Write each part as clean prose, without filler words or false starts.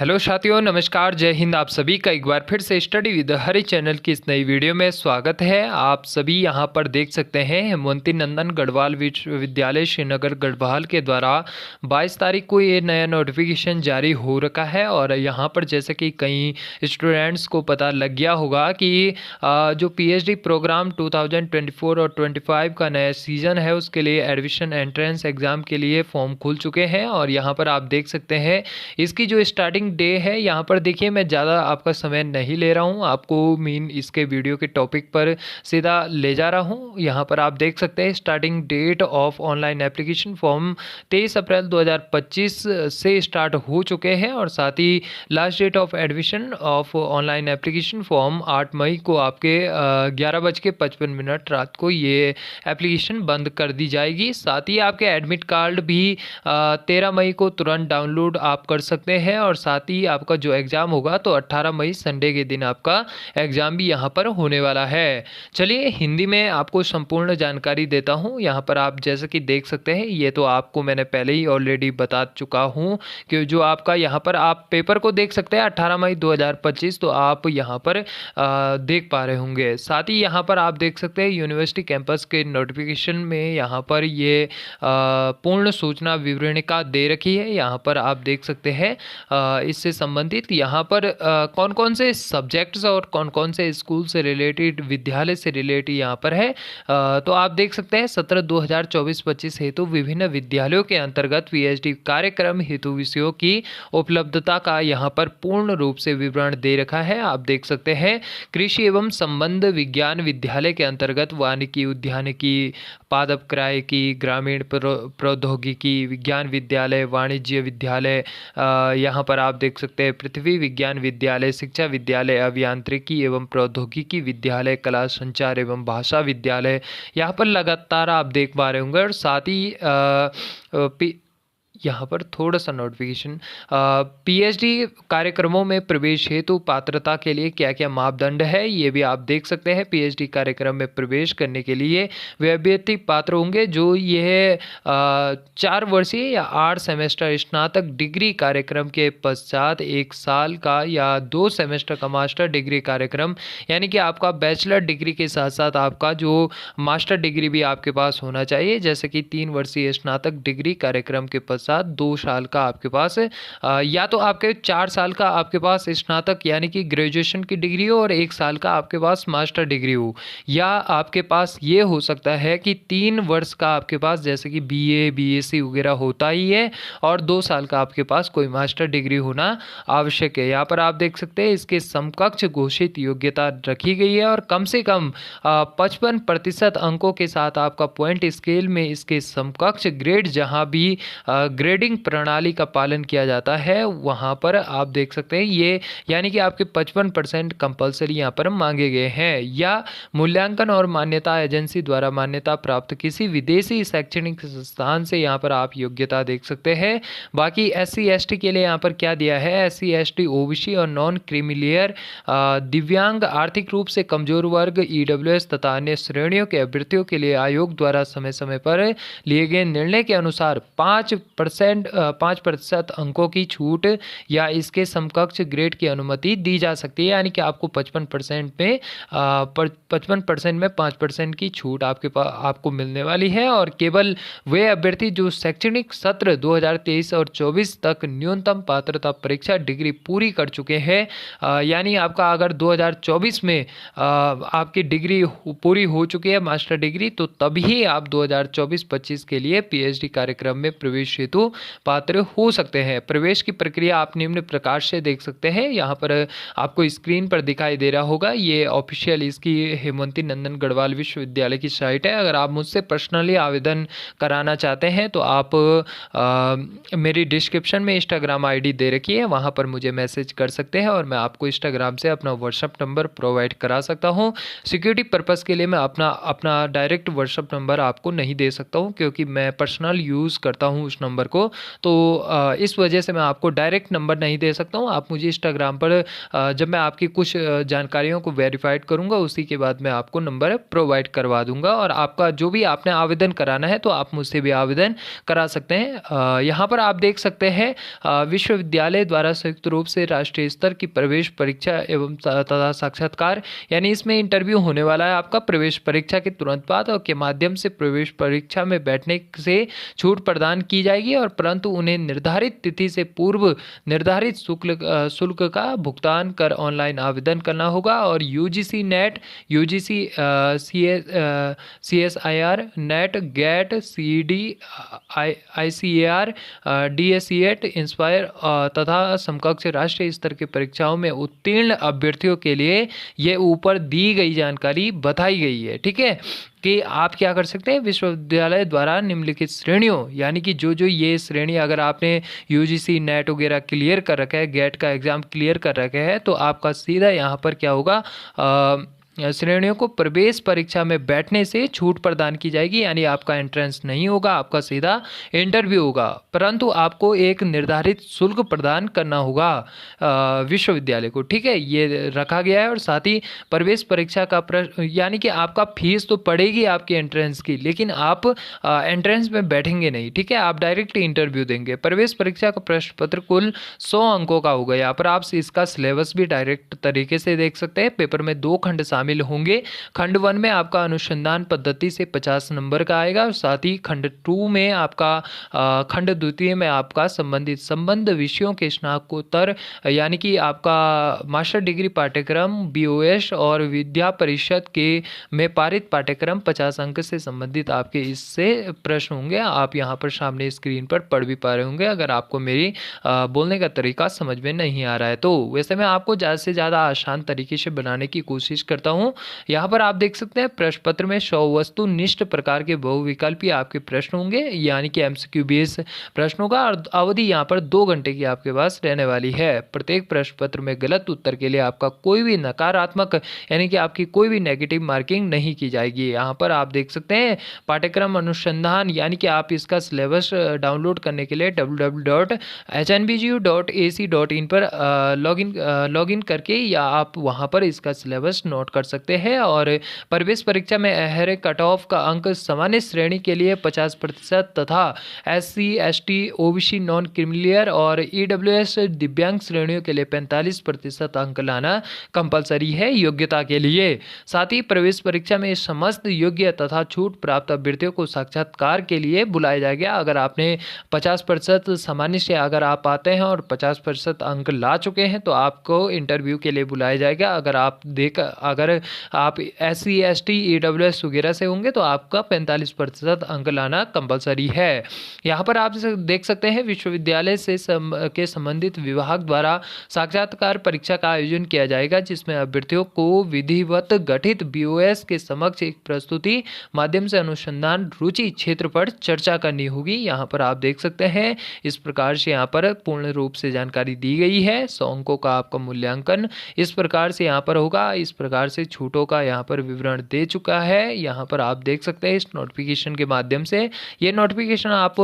Hello साथियों, नमस्कार, जय हिंद। आप सभी का एक बार फिर से स्टडी विद हरी चैनल की इस नई वीडियो में स्वागत है। आप सभी यहां पर देख सकते हैं हेमवती नंदन गढ़वाल विश्वविद्यालय श्रीनगर गढ़वाल के द्वारा 22 तारीख को ये नया नोटिफिकेशन जारी हो रखा है। और यहां पर जैसे कि कई स्टूडेंट्स को पता लग गया होगा कि जो पीएचडी प्रोग्राम 2024 और 25 का नया सीज़न है उसके लिए एडमिशन एंट्रेंस एग्ज़ाम के लिए फॉर्म खुल चुके हैं। और यहाँ पर आप देख सकते हैं इसकी जो स्टार्टिंग डे है, यहाँ पर देखिए मैं ज़्यादा आपका समय नहीं ले रहा हूँ, आपको मेन इसके वीडियो के टॉपिक पर सीधा ले जा रहा हूँ। यहाँ पर आप देख सकते हैं starting date of online application form 23 April 2025 से स्टार्ट हो चुके हैं। और साथ ही last date of admission of online application form 8 मई को आपके 11:55 रात को ये एप्लीकेशन बंद कर दी जाएगी। साथ ही आपके एडमिट कार्ड भी 13 मई को तुरंत डाउनलोड आप कर सकते हैं। और साथ ही आपका जो एग्ज़ाम होगा तो 18 मई संडे के दिन आपका एग्ज़ाम भी यहाँ पर होने वाला है। चलिए हिंदी में आपको संपूर्ण जानकारी देता हूँ। यहाँ पर आप जैसे कि देख सकते हैं, ये तो आपको मैंने पहले ही ऑलरेडी बता चुका हूँ कि जो आपका यहाँ पर आप पेपर को देख सकते हैं 18 मई 2025, तो आप यहाँ पर देख पा रहे होंगे। साथ ही यहाँ पर आप देख सकते हैं यूनिवर्सिटी कैंपस के नोटिफिकेशन में यहाँ पर ये पूर्ण सूचना विवरणिका दे रखी है। यहाँ पर आप देख सकते हैं इससे संबंधित यहाँ पर कौन कौन से सब्जेक्ट्स और कौन कौन से स्कूल से रिलेटेड, विद्यालय से रिलेटेड यहाँ पर है। तो आप देख सकते हैं सत्र 2024-25 हेतु विभिन्न विद्यालयों के अंतर्गत पीएचडी कार्यक्रम हेतु विषयों की उपलब्धता का यहाँ पर पूर्ण रूप से विवरण दे रखा है। आप देख सकते हैं कृषि एवं संबंध विज्ञान विद्यालय के अंतर्गत वानिकी, उद्यानिकी, पादप क्रायिकी, ग्रामीण प्रौद्योगिकी विज्ञान विद्यालय, वाणिज्य विद्यालय, यहाँ पर आप देख सकते हैं पृथ्वी विज्ञान विद्यालय, शिक्षा विद्यालय, अभियांत्रिकी एवं प्रौद्योगिकी विद्यालय, कला संचार एवं भाषा विद्यालय, यहाँ पर लगातार आप देख पा रहे होंगे। और साथ ही यहाँ पर थोड़ा सा नोटिफिकेशन, पीएचडी कार्यक्रमों में प्रवेश हेतु पात्रता के लिए क्या क्या मापदंड है ये भी आप देख सकते हैं। पीएचडी कार्यक्रम में प्रवेश करने के लिए वे अभ्यर्थी पात्र होंगे जो यह 4 वर्षीय या 8 सेमेस्टर स्नातक डिग्री कार्यक्रम के पश्चात 1 साल का या 2 सेमेस्टर का मास्टर डिग्री कार्यक्रम, यानी कि आपका बैचलर डिग्री के साथ साथ आपका जो मास्टर डिग्री भी आपके पास होना चाहिए। जैसे कि 3 वर्षीय स्नातक डिग्री कार्यक्रम के पश्चात 2 साल का आपके पास या तो आपके 4 साल का आपके पास स्नातक यानी कि ग्रेजुएशन की डिग्री हो और 1 साल का आपके पास मास्टर डिग्री हो, या आपके पास ये हो सकता है कि 3 वर्ष का आपके पास जैसे कि बीए, बीएससी वगैरह होता ही है और 2 साल का आपके पास कोई मास्टर डिग्री होना आवश्यक है। यहाँ पर आप देख सकते हैं इसके समकक्ष घोषित योग्यता रखी गई है और कम से कम 55% अंकों के साथ आपका पॉइंट स्केल में इसके समकक्ष ग्रेड, जहाँ भी ग्रेडिंग प्रणाली का पालन किया जाता है वहाँ पर आप देख सकते हैं ये, यानी कि आपके 55% कंपलसरी यहाँ पर मांगे गए हैं। या मूल्यांकन और मान्यता एजेंसी द्वारा मान्यता प्राप्त किसी विदेशी शैक्षणिक संस्थान से यहाँ पर आप योग्यता देख सकते हैं। बाकी एससी एसटी के लिए यहाँ पर क्या दिया है, एससी एसटी ओबीसी और नॉन क्रीमिलियर, दिव्यांग, आर्थिक रूप से कमजोर वर्ग, ईडब्ल्यूएस तथा अन्य श्रेणियों के अभ्यर्थियों के लिए आयोग द्वारा समय समय पर लिए गए निर्णय के अनुसार 5% अंकों की छूट या इसके समकक्ष ग्रेड की अनुमति दी जा सकती है। यानी कि आपको 55% में 5% की छूट आपको मिलने वाली है। और केवल वे अभ्यर्थी जो शैक्षणिक सत्र 2023 और 24 तक न्यूनतम पात्रता परीक्षा डिग्री पूरी कर चुके हैं, यानी आपका अगर 2024 में आपकी डिग्री पूरी हो चुकी है मास्टर डिग्री, तो तभी आप 2024-25 के लिए पीएचडी कार्यक्रम में प्रवेश हेतु पात्र हो सकते हैं। प्रवेश की प्रक्रिया आप निम्न प्रकार से देख सकते हैं। यहाँ पर आपको स्क्रीन पर दिखाई दे रहा होगा, ये ऑफिशियल इसकी हेमवती नंदन गढ़वाल विश्वविद्यालय की साइट है। अगर आप मुझसे पर्सनली आवेदन कराना चाहते हैं तो आप मेरी डिस्क्रिप्शन में इंस्टाग्राम आईडी दे रखी है, वहाँ पर मुझे मैसेज कर सकते हैं और मैं आपको इंस्टाग्राम से अपना व्हाट्सअप नंबर प्रोवाइड करा सकता हूँ। सिक्योरिटी पर्पज़ के लिए मैं अपना डायरेक्ट व्हाट्सअप नंबर आपको नहीं दे सकता हूँ, क्योंकि मैं पर्सनल यूज़ करता हूँ उस नंबर नंबर को, तो इस वजह से मैं आपको डायरेक्ट नंबर नहीं दे सकता हूँ। आप मुझे इंस्टाग्राम पर जब मैं आपकी कुछ जानकारियों को वेरीफाइड करूँगा उसी के बाद मैं आपको नंबर प्रोवाइड करवा दूँगा, और आपका जो भी आपने आवेदन कराना है तो आप मुझसे भी आवेदन करा सकते हैं। यहाँ पर आप देख सकते हैं विश्वविद्यालय द्वारा संयुक्त रूप से राष्ट्रीय स्तर की प्रवेश परीक्षा एवं तथा साक्षात्कार, यानी इसमें इंटरव्यू होने वाला है आपका प्रवेश परीक्षा के तुरंत बाद, और के माध्यम से प्रवेश परीक्षा में बैठने से छूट प्रदान की जाएगी, और परंतु उन्हें निर्धारित तिथि से पूर्व निर्धारित शुल्क का भुगतान कर ऑनलाइन आवेदन करना होगा। और UGC NET, UGC CSIR NET, GATE, CED, ICAR, DSET, INSPIRE तथा समकक्ष राष्ट्रीय स्तर की परीक्षाओं में उत्तीर्ण अभ्यर्थियों के लिए ये ऊपर दी गई जानकारी बताई गई है। ठीक है, कि आप क्या कर सकते हैं, विश्वविद्यालय द्वारा निम्नलिखित श्रेणियों, यानी कि जो जो ये श्रेणी अगर आपने यूजीसी नेट वगैरह क्लियर कर रखा है, गेट का एग्ज़ाम क्लियर कर रखा है, तो आपका सीधा यहाँ पर क्या होगा, श्रेणियों को प्रवेश परीक्षा में बैठने से छूट प्रदान की जाएगी, यानी आपका एंट्रेंस नहीं होगा, आपका सीधा इंटरव्यू होगा, परंतु आपको एक निर्धारित शुल्क प्रदान करना होगा विश्वविद्यालय को। ठीक है, ये रखा गया है। और साथ ही प्रवेश परीक्षा का प्रश्न, यानी कि आपका फीस तो पड़ेगी आपकी एंट्रेंस की, लेकिन आप एंट्रेंस में बैठेंगे नहीं। ठीक है, आप डायरेक्ट इंटरव्यू देंगे। प्रवेश परीक्षा का प्रश्न पत्र कुल 100 अंकों का होगा। यहाँ पर आप इसका सिलेबस भी डायरेक्ट तरीके से देख सकते हैं। पेपर में 2 खंड शामिल होंगे। खंड 1 में आपका अनुसंधान पद्धति से 50 नंबर का आएगा, और साथ ही खंड 2 में आपका खंड द्वितीय में आपका संबंध विषयों के स्नातकोत्तर, यानी कि आपका मास्टर डिग्री पाठ्यक्रम BOS और विद्या परिषद के में पारित पाठ्यक्रम 50 अंक से संबंधित आपके इससे प्रश्न होंगे। आप यहाँ पर सामने स्क्रीन पर पढ़ भी पा रहे होंगे अगर आपको मेरी बोलने का तरीका समझ में नहीं आ रहा है तो। वैसे मैं आपको ज़्यादा से ज़्यादा आसान तरीके से बनाने की कोशिश करता हूँ। यहाँ पर आप देख सकते हैं प्रश्न पत्र में 100 वस्तुनिष्ठ प्रकार के बहुविकल्पीय आपके प्रश्न होंगे, यानी कि MCQ बेस्ड प्रश्न होगा, और अवधि यहाँ पर 2 घंटे की आपके पास रहने वाली है। प्रत्येक प्रश्न पत्र में गलत उत्तर के लिए आपका कोई भी नकारात्मक, यानी कि आपकी कोई भी नेगेटिव मार्किंग नहीं की जाएगी। यहाँ पर आप देख सकते हैं पाठ्यक्रम अनुसंधान, यानी कि आप इसका सिलेबस डाउनलोड करने के लिए www.hnbgu.ac.in पर लॉगिन करके या आप वहाँ पर इसका सिलेबस नोट कर सकते हैं। और प्रवेश परीक्षा में अहरे कट ऑफ का अंक सामान्य श्रेणी के लिए 50% तथा SC ST OBC non creamy layer और EWS दिव्यांग श्रेणियों के लिए 45% अंक लाना कंपलसरी है योग्यता के लिए। साथ ही प्रवेश परीक्षा में समस्त योग्य तथा छूट प्राप्त अभ्यर्थियों को साक्षात्कार के लिए बुलाया जाएगा। अगर आपने 50% सामान्य से अगर आप आते हैं और 50% अंक ला चुके हैं तो आपको इंटरव्यू के लिए बुलाया जाएगा। अगर आप SC ST EWS वगैरह से होंगे तो आपका 45% अंक लाना कंपलसरी है। यहाँ पर आप देख सकते हैं विश्वविद्यालय से के संबंधित विभाग द्वारा साक्षात्कार परीक्षा का आयोजन किया जाएगा, जिसमें अभ्यर्थियों को विधिवत गठित BOS के समक्ष एक प्रस्तुति माध्यम से अनुसंधान रुचि क्षेत्र पर चर्चा करनी होगी। यहाँ पर आप देख सकते हैं इस प्रकार से यहाँ पर पूर्ण रूप से जानकारी दी गई है। 100 अंकों का आपका मूल्यांकन इस प्रकार से यहाँ पर होगा। इस प्रकार से छूटों का यहाँ पर विवरण दे चुका है। यहाँ पर आप देख सकते हैं इस नोटिफिकेशन के माध्यम से। ये नोटिफिकेशन आप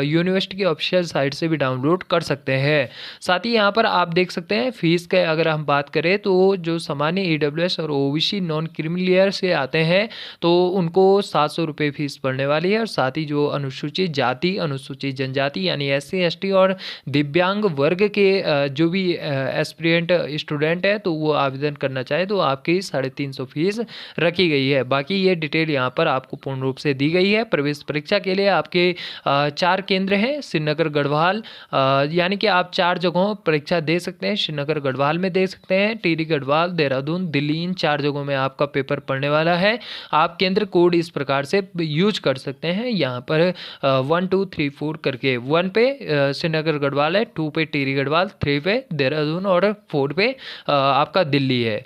यूनिवर्सिटी की ऑफिशियल साइट से भी डाउनलोड कर सकते हैं। साथ ही यहाँ पर आप देख सकते हैं फीस के अगर हम बात करें तो जो सामान्य EWS और OBC नॉन क्रीमिलियर से आते हैं तो उनको 700 रुपये फीस पड़ने वाली है। और साथ ही जो अनुसूचित जाति, अनुसूचित जनजाति यानी SC ST और दिव्यांग वर्ग के जो भी एस्पिरेंट स्टूडेंट है तो वो आवेदन करना चाहे तो आपकी 350 फीस रखी गई है। बाकी ये डिटेल यहाँ पर आपको पूर्ण रूप से दी गई है। प्रवेश परीक्षा के लिए आपके 4 केंद्र हैं। श्रीनगर गढ़वाल, यानी कि आप 4 जगहों परीक्षा दे सकते हैं। श्रीनगर गढ़वाल में दे सकते हैं, टिहरी गढ़वाल, देहरादून, दिल्ली, इन 4 जगहों में आपका पेपर पड़ने वाला है। आप केंद्र कोड इस प्रकार से यूज कर सकते हैं। यहाँ पर 1 2 3 4 करके 1 पे श्रीनगर गढ़वाल है, 2 पे टिहरी गढ़वाल, 3 पे देहरादून और 4 पे आपका दिल्ली है।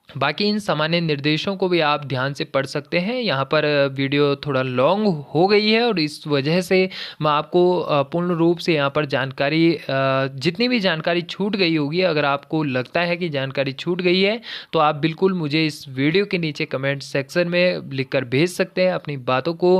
बाकी इन सामान्य निर्देशों को भी आप ध्यान से पढ़ सकते हैं। यहाँ पर वीडियो थोड़ा लॉन्ग हो गई है और इस वजह से मैं आपको पूर्ण रूप से यहाँ पर जानकारी जितनी भी जानकारी छूट गई होगी, अगर आपको लगता है कि जानकारी छूट गई है तो आप बिल्कुल मुझे इस वीडियो के नीचे कमेंट सेक्शन में लिखकर भेज सकते हैं अपनी बातों को।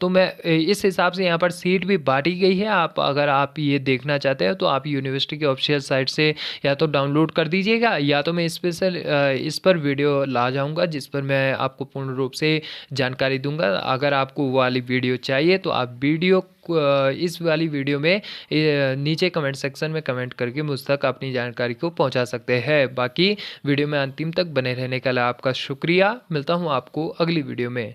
तो मैं इस हिसाब से यहाँ पर सीट भी बांटी गई है। आप अगर आप ये देखना चाहते हैं तो आप यूनिवर्सिटी के ऑफिशियल साइट से या तो डाउनलोड कर दीजिएगा, या तो मैं स्पेशल इस पर वीडियो ला जाऊंगा जिस पर मैं आपको पूर्ण रूप से जानकारी दूंगा। अगर आपको वो वाली वीडियो चाहिए तो आप इस वाली वीडियो में नीचे कमेंट सेक्शन में कमेंट करके मुझ तक अपनी जानकारी को पहुंचा सकते हैं। बाकी वीडियो में अंतिम तक बने रहने के लिए आपका शुक्रिया। मिलता हूं आपको अगली वीडियो में।